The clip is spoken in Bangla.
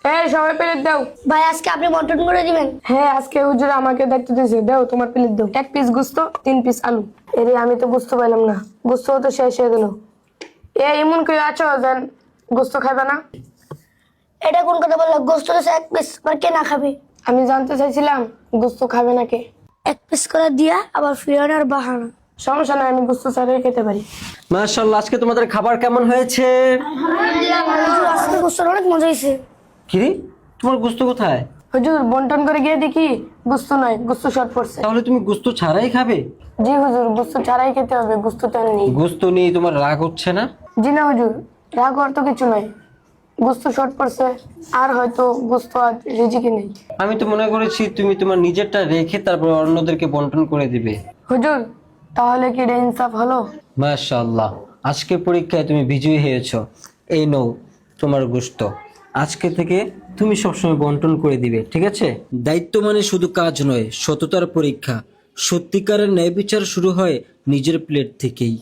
হ্যাঁ সবাই প্লেট দাও। ভাই আজকে আপনি বন্টন করে দিবেন? হ্যাঁ আজকে হুজুর আমাকে দায়িত্ব দিয়েছে, দাও তোমার প্লেট দাও। 1 পিস গোস্ত, 3 পিস আলু। এরে আমি তো গোস্ত পাইলাম না, গোস্ত তো শেষ হয়ে গেল। এমন কেউ আছো যেন গোস্ত খাবে না? এটা কোন কথা বললো? গোস্ত তো 1 পিস, আর কে না খাবে? আমি জানতে চাইছিলাম গোস্ত খাবে না কে। 1 পিস করে দিয়া আবার ফিরানোর বাহানা। সমস্যা নাই, আমি গোস্ত ছাড়াই খেতে পারি। মাশাআল্লাহ, আজকে তোমাদের খাবার কেমন হয়েছে? হুজুর আজকে গোস্ত অনেক মজা হয়েছে। কি রে, তোমার গোস্ত কোথায়? হুজুর বন্টন করে গিয়ে দেখি গোস্ত নয়, গোস্ত শর্ট পড়ছে। তাহলে তুমি গোস্ত ছাড়াই খাবে? জি হুজুর, গোস্ত ছাড়াই খেতে হবে, গোস্ত তো আর নেই। গোস্ত নিয়ে তোমার রাগ হচ্ছে না? জি না হুজুর, রাগ হওয়ার তো কিছু নয়, গোস্ত শর্ট পড়ছে, আর হয়তো গোস্ত আর রিজিকে নেই। আমি তো মনে করেছি তুমি তোমার নিজেরটা রেখে তারপর অন্যদেরকে বন্টন করে দিবে। হুজুর তাহলে কি এটা ইনসাফ হলো? মাশাআল্লাহ, আজকে পরীক্ষায় তুমি বিজয়ী হয়েছো। এই নাও তোমার গোস্ত। আজকে থেকে তুমি সবসময় বন্টন করে দিবে, ঠিক আছে? দায়িত্ব মানে শুধু কাজ নয়, সততার পরীক্ষা। সত্যিকারের ন্যায় বিচার শুরু হয় নিজের প্লেট থেকেই।